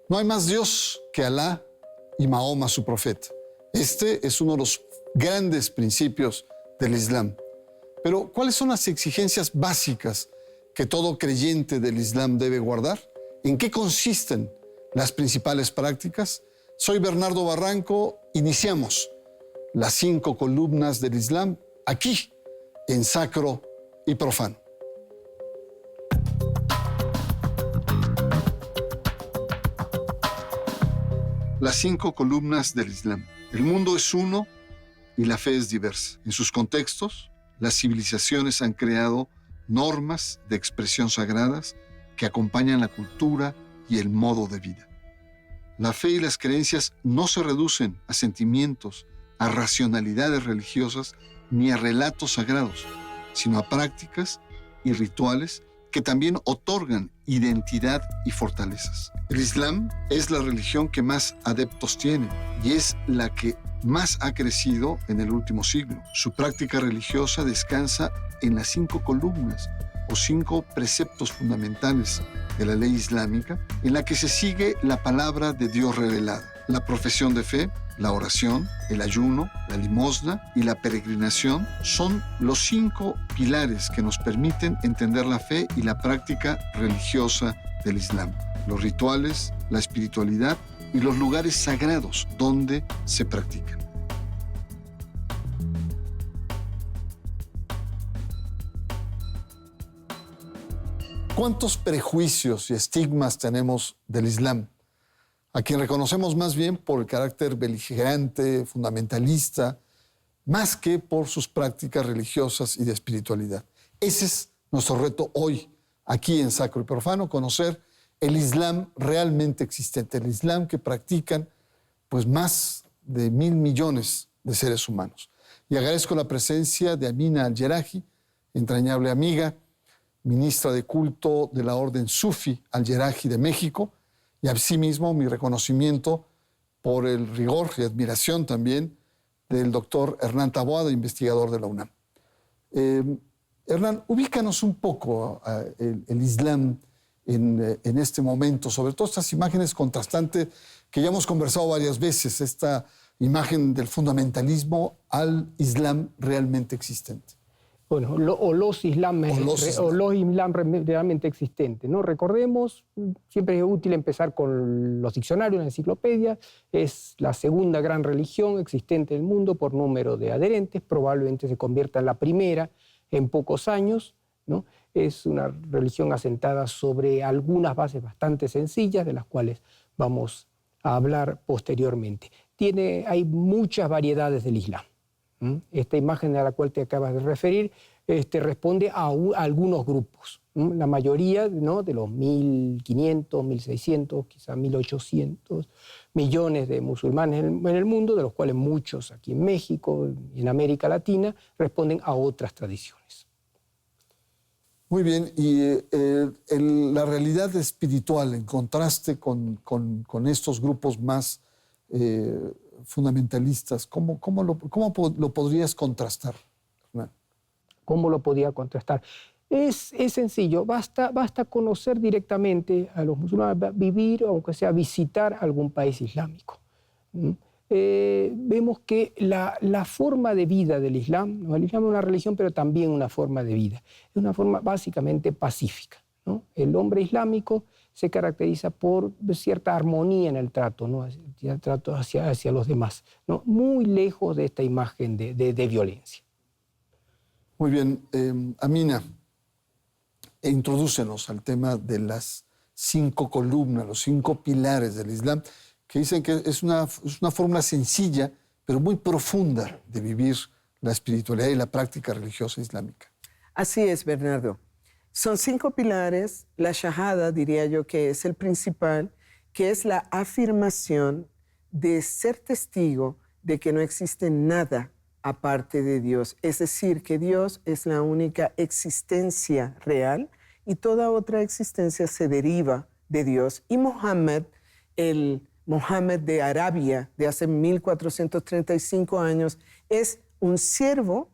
No hay más Dios que Alá y Mahoma, su profeta. Este es uno de los grandes principios del Islam. Pero, ¿cuáles son las exigencias básicas que todo creyente del Islam debe guardar? ¿En qué consisten las principales prácticas? Soy Bernardo Barranco. Iniciamos las 5 columnas del Islam aquí, en Sacro y Profano. Las 5 columnas del Islam. El mundo es uno y la fe es diversa. En sus contextos, las civilizaciones han creado normas de expresión sagradas que acompañan la cultura y el modo de vida. La fe y las creencias no se reducen a sentimientos, a racionalidades religiosas ni a relatos sagrados, sino a prácticas y rituales que también otorgan identidad y fortalezas. El Islam es la religión que más adeptos tiene y es la que más ha crecido en el último siglo. Su práctica religiosa descansa en las 5 columnas o 5 preceptos fundamentales de la ley islámica, en la que se sigue la palabra de Dios revelada: la profesión de fe, la oración, el ayuno, la limosna y la peregrinación son los 5 pilares que nos permiten entender la fe y la práctica religiosa del Islam. Los rituales, la espiritualidad y los lugares sagrados donde se practican. ¿Cuántos prejuicios y estigmas tenemos del Islam, a quien reconocemos más bien por el carácter beligerante, fundamentalista, más que por sus prácticas religiosas y de espiritualidad? Ese es nuestro reto hoy, aquí en Sacro y Profano, conocer el Islam realmente existente, el Islam que practican pues más de 1.000 millones de seres humanos. Y agradezco la presencia de Amina Al-Yeraji, entrañable amiga, ministra de culto de la Orden Sufi Al-Yeraji de México, y asimismo mi reconocimiento por el rigor y admiración también del doctor Hernán Taboada, investigador de la UNAM. Hernán, ubícanos un poco el Islam en este momento, sobre todo estas imágenes contrastantes que ya hemos conversado varias veces, esta imagen del fundamentalismo al Islam realmente existente. Bueno, los Islam realmente existentes, ¿no? Recordemos, siempre es útil empezar con los diccionarios, la enciclopedia. Es la segunda gran religión existente en el mundo por número de adherentes, probablemente se convierta en la primera en pocos años, ¿no? Es una religión asentada sobre algunas bases bastante sencillas, de las cuales vamos a hablar posteriormente. Hay muchas variedades del Islam. Esta imagen a la cual te acabas de referir responde a algunos grupos. La mayoría, ¿no?, de los 1.500, 1.600, quizá 1.800 millones de musulmanes en el mundo, de los cuales muchos aquí en México y en América Latina responden a otras tradiciones. Muy bien, y la realidad espiritual en contraste con estos grupos más fundamentalistas, ¿cómo lo podrías contrastar, Hernán? ¿Cómo lo podía contrastar? Es sencillo, basta conocer directamente a los musulmanes, vivir, aunque sea visitar algún país islámico. Vemos que la forma de vida del Islam, ¿no? El Islam es una religión, pero también una forma de vida. Es una forma básicamente pacífica, ¿no? El hombre islámico se caracteriza por cierta armonía en el trato, ¿no? El trato hacia los demás, ¿no? Muy lejos de esta imagen de violencia. Muy bien. Amina, introdúcenos al tema de las 5 columnas, los 5 pilares del Islam, que dicen que es una fórmula sencilla, pero muy profunda de vivir la espiritualidad y la práctica religiosa islámica. Así es, Bernardo. Son 5 pilares. La shahada, diría yo, que es el principal, que es la afirmación de ser testigo de que no existe nada aparte de Dios. Es decir, que Dios es la única existencia real y toda otra existencia se deriva de Dios. Y Mohammed, el Mohammed de Arabia de hace 1435 años, es un siervo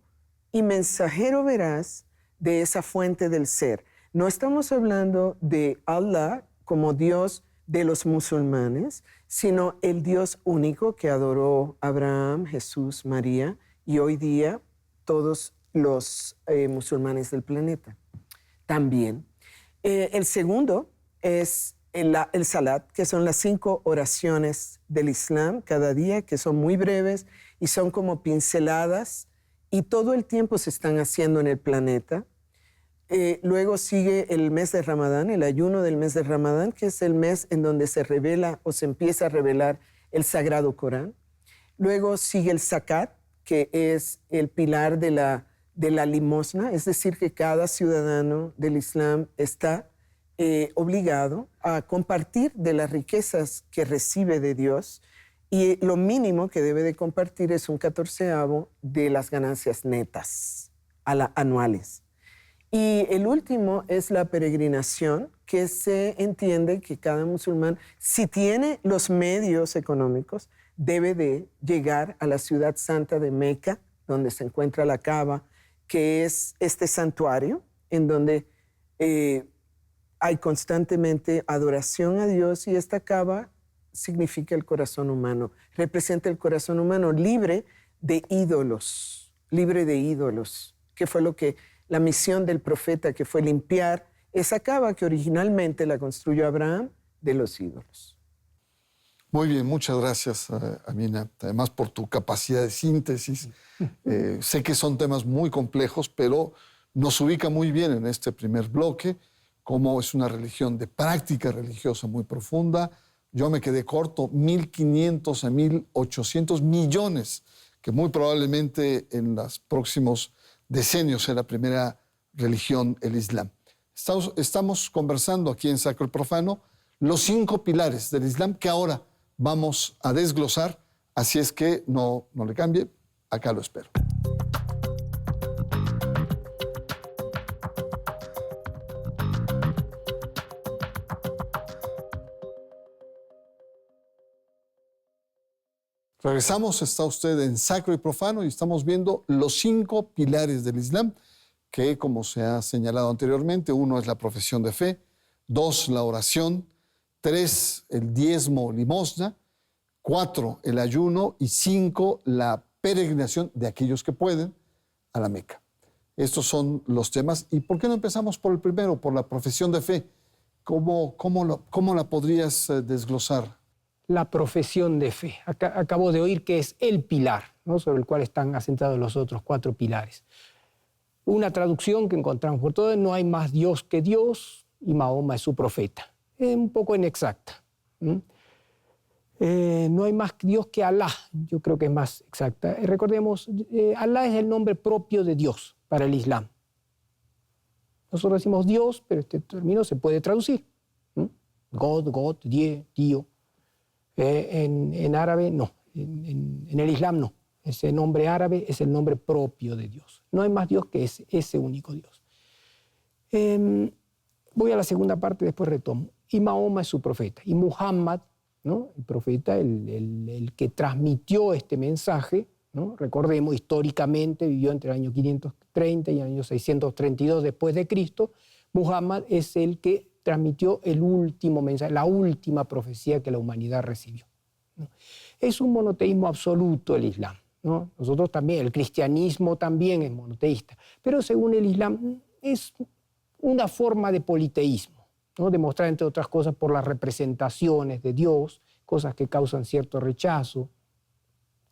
y mensajero veraz de esa fuente del ser. No estamos hablando de Allah como Dios de los musulmanes, sino el Dios único que adoró Abraham, Jesús, María y hoy día todos los musulmanes del planeta. También. El segundo es el Salat, que son las 5 oraciones del Islam cada día, que son muy breves y son como pinceladas y todo el tiempo se están haciendo en el planeta. Luego sigue el mes de Ramadán, el ayuno del mes de Ramadán, que es el mes en donde se revela o se empieza a revelar el Sagrado Corán. Luego sigue el Zakat, que es el pilar de la limosna, es decir, que cada ciudadano del Islam está obligado a compartir de las riquezas que recibe de Dios y lo mínimo que debe de compartir es un 14avo de las ganancias netas anuales. Y el último es la peregrinación, que se entiende que cada musulmán, si tiene los medios económicos, debe de llegar a la ciudad santa de Meca, donde se encuentra la Kaaba, que es este santuario en donde hay constantemente adoración a Dios y esta Kaaba significa el corazón humano, representa el corazón humano libre de ídolos, que fue lo que la misión del profeta, que fue limpiar esa Kaaba que originalmente la construyó Abraham de los ídolos. Muy bien, muchas gracias, Amina, además por tu capacidad de síntesis. Sé que son temas muy complejos, pero nos ubica muy bien en este primer bloque, como es una religión de práctica religiosa muy profunda. Yo me quedé corto, 1.500 a 1.800 millones, que muy probablemente en los próximos decenios sea la primera religión, el Islam. Estamos conversando aquí en Sacro y Profano los 5 pilares del Islam que ahora vamos a desglosar, así es que no le cambie, acá lo espero. Regresamos, está usted en Sacro y Profano y estamos viendo los 5 pilares del Islam, que como se ha señalado anteriormente, 1 es la profesión de fe, 2 la oración, 3 el diezmo o limosna, 4 el ayuno y 5 la peregrinación de aquellos que pueden a la Meca. Estos son los temas. ¿Y por qué no empezamos por el primero, por la profesión de fe? ¿Cómo la podrías desglosar? La profesión de fe. Acabo de oír que es el pilar, ¿no?, sobre el cual están asentados los otros 4 pilares. Una traducción que encontramos por todo: no hay más Dios que Dios y Mahoma es su profeta. Es un poco inexacta. No hay más Dios que Alá, yo creo que es más exacta. Recordemos, Alá es el nombre propio de Dios para el Islam. Nosotros decimos Dios, pero este término se puede traducir. God, Dio. En árabe no, en el Islam no. Ese nombre árabe es el nombre propio de Dios. No hay más Dios que ese único Dios. Voy a la segunda parte, después retomo. Y Mahoma es su profeta. Y Muhammad, ¿no?, el profeta, el que transmitió este mensaje, ¿no? Recordemos, históricamente vivió entre el año 530 y el año 632 después de Cristo. Muhammad es el que transmitió el último mensaje, la última profecía que la humanidad recibió, ¿no? Es un monoteísmo absoluto el Islam, ¿no? Nosotros también, el cristianismo también es monoteísta, pero según el Islam es una forma de politeísmo, ¿no?, demostrar, entre otras cosas, por las representaciones de Dios, cosas que causan cierto rechazo.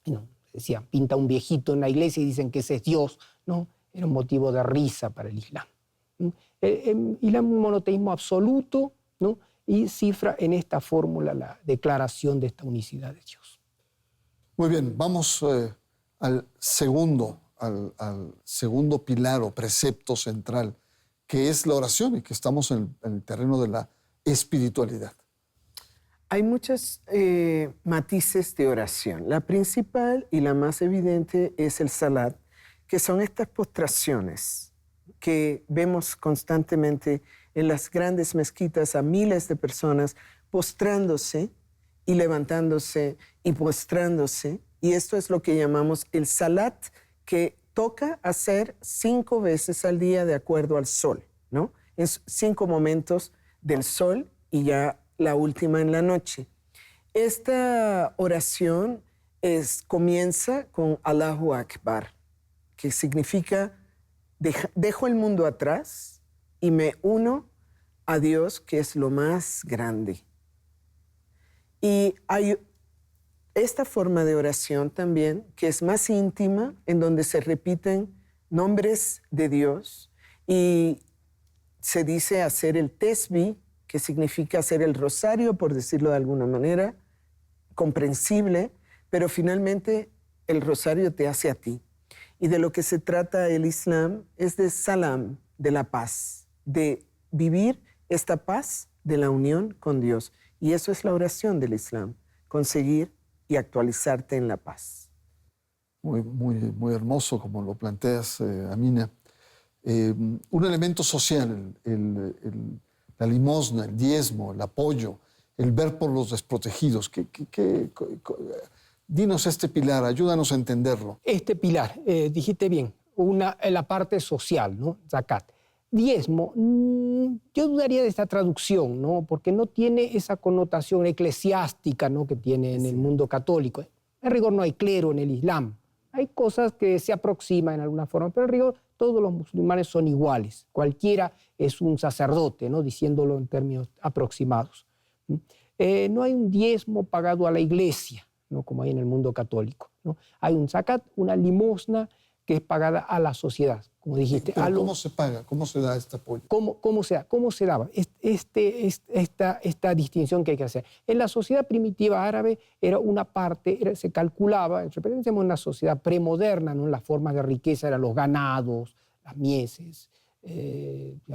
Bueno, decían, pinta un viejito en la iglesia y dicen que ese es Dios, ¿no? Era un motivo de risa para el Islam. El Islam es un monoteísmo absoluto, ¿no?, y cifra en esta fórmula la declaración de esta unicidad de Dios. Muy bien, vamos al segundo pilar o precepto central, que es la oración, y que estamos en el terreno de la espiritualidad. Hay muchos matices de oración. La principal y la más evidente es el salat, que son estas postraciones que vemos constantemente en las grandes mezquitas a miles de personas postrándose y levantándose y postrándose. Y esto es lo que llamamos el salat, que toca hacer 5 veces al día de acuerdo al sol, ¿no? Es 5 momentos del sol y ya la última en la noche. Esta oración comienza con Allahu Akbar, que significa dejo el mundo atrás y me uno a Dios, que es lo más grande. Y hay esta forma de oración también, que es más íntima, en donde se repiten nombres de Dios y se dice hacer el tesbih, que significa hacer el rosario, por decirlo de alguna manera, comprensible, pero finalmente el rosario te hace a ti. Y de lo que se trata el Islam es de salam, de la paz, de vivir esta paz de la unión con Dios. Y eso es la oración del Islam, conseguir y actualizarte en la paz. Muy hermoso como lo planteas, Amina. Un elemento social, la limosna, el diezmo, el apoyo, el ver por los desprotegidos. Dinos este pilar, ayúdanos a entenderlo. Este pilar, dijiste bien, la parte social, ¿no? Zakat. Diezmo, yo dudaría de esta traducción, ¿no? Porque no tiene esa connotación eclesiástica, ¿no? Que tiene en el mundo católico. En rigor no hay clero en el Islam. Hay cosas que se aproximan en alguna forma, pero en rigor todos los musulmanes son iguales. Cualquiera es un sacerdote, ¿no? Diciéndolo en términos aproximados. No hay un diezmo pagado a la iglesia, ¿no? Como hay en el mundo católico, ¿no? Hay un zakat, una limosna que es pagada a la sociedad, como dijiste. ¿Cómo se paga? ¿Cómo se da este apoyo? ¿Cómo se daba? Esta distinción que hay que hacer. En la sociedad primitiva árabe era una parte, se calculaba, pertenecemos a una sociedad premoderna, ¿no? Las formas de riqueza eran los ganados, las mieses,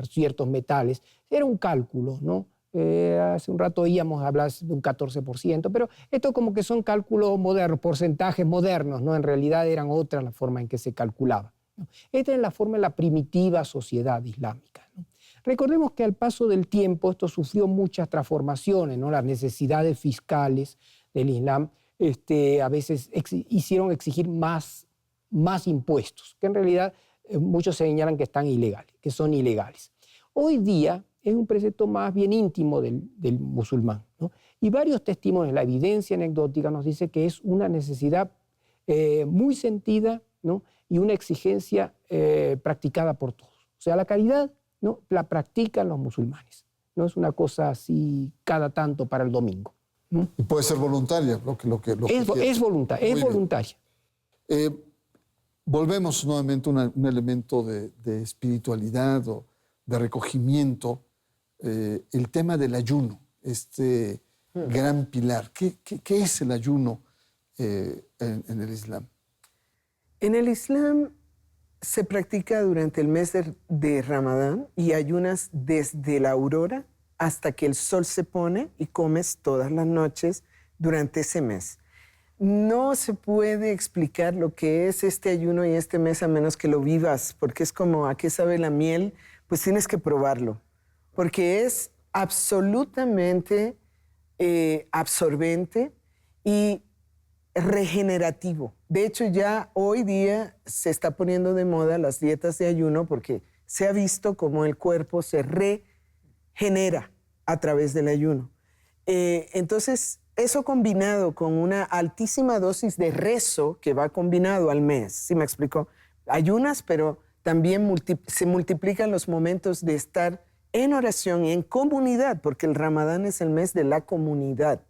ciertos metales. Era un cálculo, ¿no? Hace un rato oíamos hablar de un 14%, pero esto como que son cálculos modernos, porcentajes modernos, ¿no? En realidad eran otras las formas en que se calculaba, ¿no? Esta es la forma de la primitiva sociedad islámica, ¿no? Recordemos que al paso del tiempo esto sufrió muchas transformaciones, ¿no? Las necesidades fiscales del Islam a veces hicieron exigir más impuestos, que en realidad muchos señalan que están ilegales, que son ilegales. Hoy día es un precepto más bien íntimo del musulmán, ¿no? Y varios testimonios, la evidencia anecdótica nos dice que es una necesidad muy sentida, ¿no? Y una exigencia practicada por todos. O sea, la caridad, ¿no? La practican los musulmanes. No es una cosa así cada tanto para el domingo, ¿no? Y puede ser voluntaria. Es voluntaria. Volvemos nuevamente a un elemento de espiritualidad o de recogimiento. El tema del ayuno, este gran pilar. ¿Qué es el ayuno en el Islam? En el Islam se practica durante el mes de Ramadán y ayunas desde la aurora hasta que el sol se pone y comes todas las noches durante ese mes. No se puede explicar lo que es este ayuno y este mes a menos que lo vivas, porque es como ¿a qué sabe la miel? Pues tienes que probarlo, porque es absolutamente absorbente y regenerativo. De hecho, ya hoy día se está poniendo de moda las dietas de ayuno porque se ha visto cómo el cuerpo se regenera a través del ayuno. Entonces, eso combinado con una altísima dosis de rezo que va combinado al mes, ¿sí me explico? Ayunas, pero también se multiplican los momentos de estar en oración y en comunidad, porque el Ramadán es el mes de la comunidad.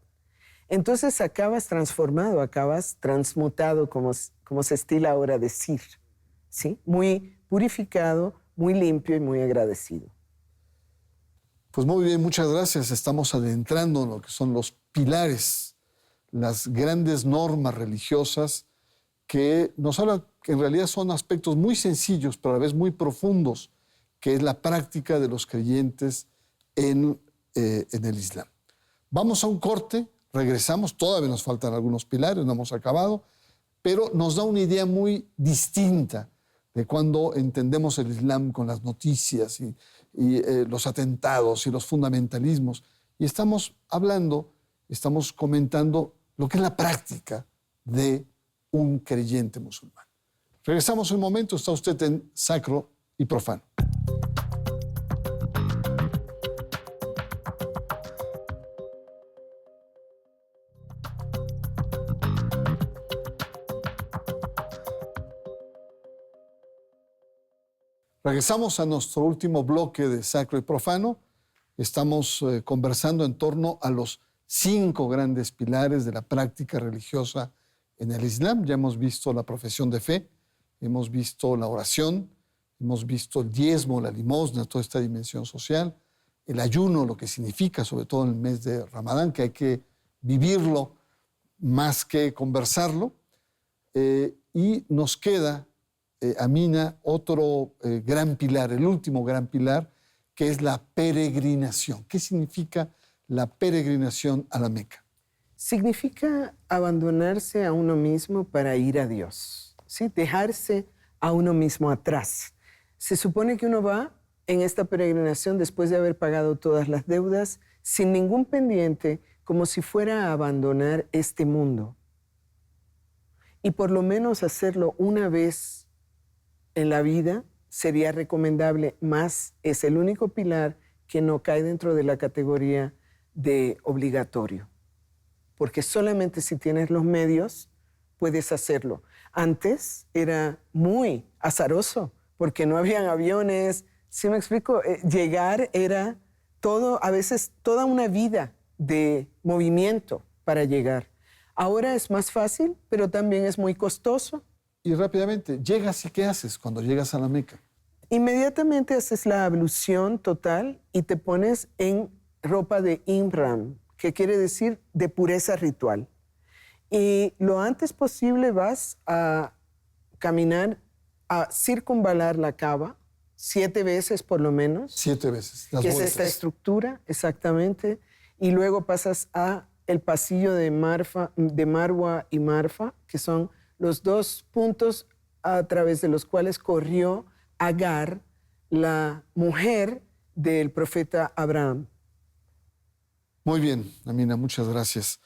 Entonces acabas transformado, acabas transmutado, como se estila ahora decir, ¿sí? Muy purificado, muy limpio y muy agradecido. Pues muy bien, muchas gracias. Estamos adentrando en lo que son los pilares, las grandes normas religiosas que nos hablan que en realidad son aspectos muy sencillos, pero a la vez muy profundos, que es la práctica de los creyentes en el Islam. Vamos a un corte, regresamos, todavía nos faltan algunos pilares, no hemos acabado, pero nos da una idea muy distinta de cuando entendemos el Islam con las noticias y los atentados y los fundamentalismos. Y estamos hablando, estamos comentando lo que es la práctica de un creyente musulmán. Regresamos un momento, está usted en Sacro y Profano. Regresamos a nuestro último bloque de Sacro y Profano. Estamos conversando en torno a los 5 grandes pilares de la práctica religiosa en el Islam. Ya hemos visto la profesión de fe, hemos visto la oración, hemos visto el diezmo, la limosna, toda esta dimensión social, el ayuno, lo que significa, sobre todo en el mes de Ramadán, que hay que vivirlo más que conversarlo. Y nos queda, Amina, otro gran pilar, el último gran pilar, que es la peregrinación. ¿Qué significa la peregrinación a la Meca? Significa abandonarse a uno mismo para ir a Dios, ¿sí? Dejarse a uno mismo atrás. Se supone que uno va en esta peregrinación después de haber pagado todas las deudas, sin ningún pendiente, como si fuera a abandonar este mundo. Y por lo menos hacerlo una vez en la vida sería recomendable, más es el único pilar que no cae dentro de la categoría de obligatorio. Porque solamente si tienes los medios puedes hacerlo. Antes era muy azaroso porque no habían aviones. ¿Sí me explico? Llegar era todo, a veces toda una vida de movimiento para llegar. Ahora es más fácil, pero también es muy costoso. Y rápidamente, llegas y ¿qué haces cuando llegas a la Meca? Inmediatamente haces la ablución total y te pones en ropa de ihram, que quiere decir de pureza ritual. Y lo antes posible vas a caminar, a circunvalar la Kaaba, 7 veces por lo menos. 7 veces. Las que vueltas. es esta estructura, exactamente. Y luego pasas a el pasillo de Marwa y Marfa, que son los 2 puntos a través de los cuales corrió Agar, la mujer del profeta Abraham. Muy bien, Amina, muchas gracias.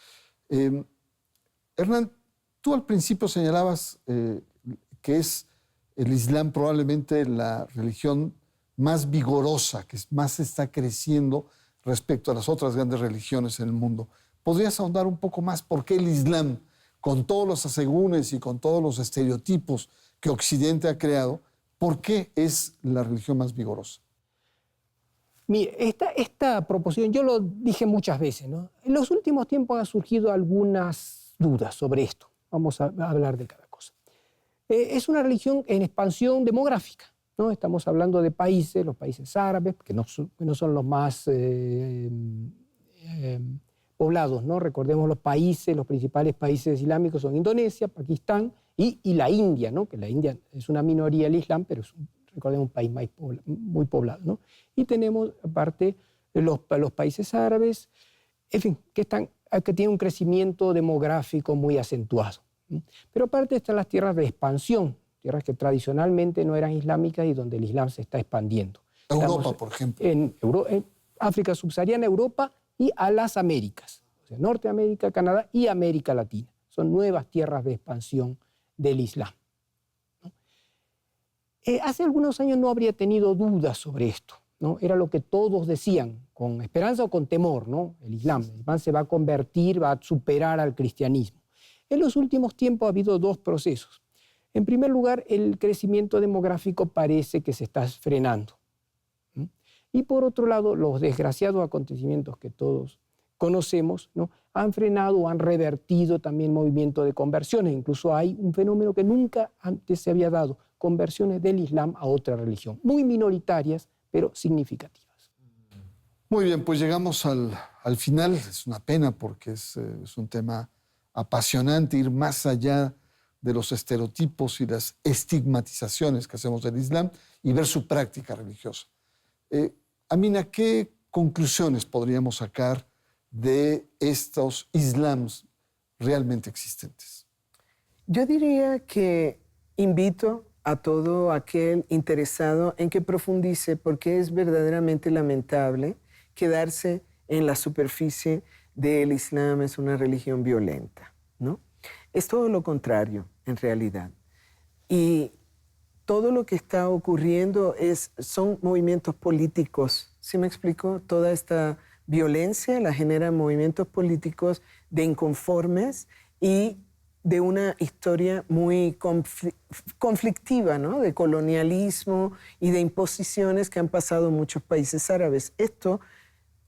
Hernán, tú al principio señalabas que es el Islam probablemente la religión más vigorosa, que más está creciendo respecto a las otras grandes religiones en el mundo. ¿Podrías ahondar un poco más por qué el Islam, con todos los asegúnes y con todos los estereotipos que Occidente ha creado, por qué es la religión más vigorosa? Mire, esta proposición, yo lo dije muchas veces, ¿no? En los últimos tiempos han surgido algunas dudas sobre esto. Vamos a hablar de cada cosa. Es una religión en expansión demográfica, ¿no? Estamos hablando de países, los países árabes, que no son los más poblados, ¿no? Recordemos los principales países islámicos son Indonesia, Pakistán y la India, ¿no? Que la India es una minoría del Islam, pero es recordemos un país muy poblado, ¿no? Y tenemos aparte los países árabes, en fin, que tienen un crecimiento demográfico muy acentuado, ¿no? Pero aparte están las tierras de expansión, tierras que tradicionalmente no eran islámicas y donde el Islam se está expandiendo. Europa, por ejemplo. En África subsahariana, Europa y a las Américas, o sea, Norteamérica, Canadá y América Latina. Son nuevas tierras de expansión del Islam. Hace algunos años no habría tenido dudas sobre esto, ¿no? Era lo que todos decían, con esperanza o con temor, ¿no? El Islam se va a convertir, va a superar al cristianismo. En los últimos tiempos ha habido 2 procesos. En primer lugar, el crecimiento demográfico parece que se está frenando. Y por otro lado, los desgraciados acontecimientos que todos conocemos, ¿no? Han frenado o han revertido también movimiento de conversiones. Incluso hay un fenómeno que nunca antes se había dado, conversiones del Islam a otra religión, muy minoritarias, pero significativas. Muy bien, pues llegamos al final. Es una pena porque es un tema apasionante, ir más allá de los estereotipos y las estigmatizaciones que hacemos del Islam y ver su práctica religiosa. Amina, ¿qué conclusiones podríamos sacar de estos islams realmente existentes? Yo diría que invito a todo aquel interesado en que profundice, porque es verdaderamente lamentable quedarse en la superficie del Islam es una religión violenta, ¿no? Es todo lo contrario, en realidad. Y todo lo que está ocurriendo son movimientos políticos. ¿Sí me explico? Toda esta violencia la generan movimientos políticos de inconformes y de una historia muy conflictiva, ¿no? De colonialismo y de imposiciones que han pasado en muchos países árabes. Esto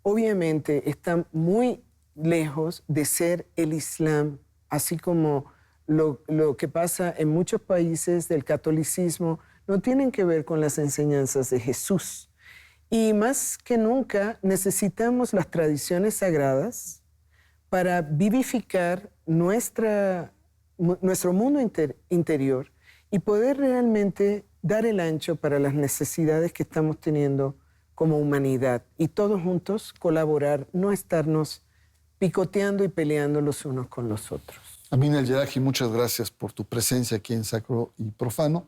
obviamente está muy lejos de ser el Islam, así como lo que pasa en muchos países del catolicismo no tienen que ver con las enseñanzas de Jesús. Y más que nunca necesitamos las tradiciones sagradas para vivificar nuestro mundo interior y poder realmente dar el ancho para las necesidades que estamos teniendo como humanidad y todos juntos colaborar, no estarnos picoteando y peleando los unos con los otros. Amin El-Yeragi, muchas gracias por tu presencia aquí en Sacro y Profano.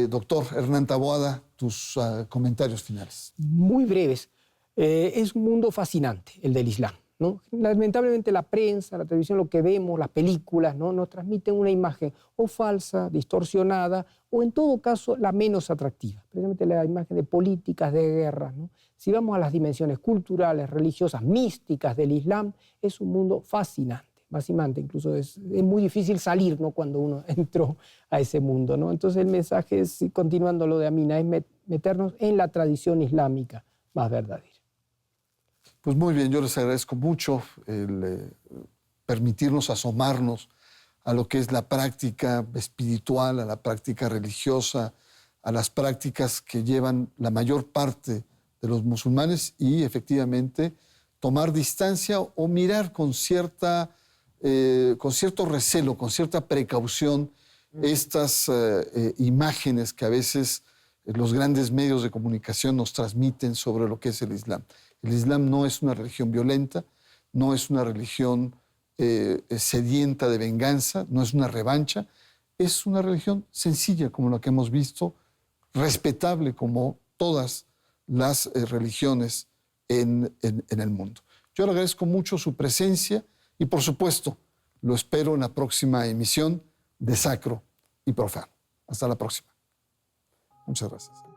Doctor Hernán Taboada, tus comentarios finales. Muy breves. Es un mundo fascinante, el del Islam, ¿no? Lamentablemente la prensa, la televisión, lo que vemos, las películas, ¿no? Nos transmiten una imagen o falsa, distorsionada, o en todo caso la menos atractiva. Precisamente la imagen de políticas, de guerras, ¿no? Si vamos a las dimensiones culturales, religiosas, místicas del Islam, es un mundo fascinante. Incluso es muy difícil salir, ¿no? Cuando uno entró a ese mundo, ¿no? Entonces el mensaje es, continuando lo de Amina, es meternos en la tradición islámica más verdadera. Pues muy bien, yo les agradezco mucho el permitirnos asomarnos a lo que es la práctica espiritual, a la práctica religiosa, a las prácticas que llevan la mayor parte de los musulmanes y efectivamente tomar distancia o mirar con cierto recelo, con cierta precaución estas imágenes que a veces los grandes medios de comunicación nos transmiten sobre lo que es el Islam. El Islam no es una religión violenta, no es una religión sedienta de venganza, no es una revancha, es una religión sencilla como la que hemos visto, respetable como todas las religiones en el mundo. Yo le agradezco mucho su presencia y, por supuesto, lo espero en la próxima emisión de Sacro y Profano. Hasta la próxima. Muchas gracias.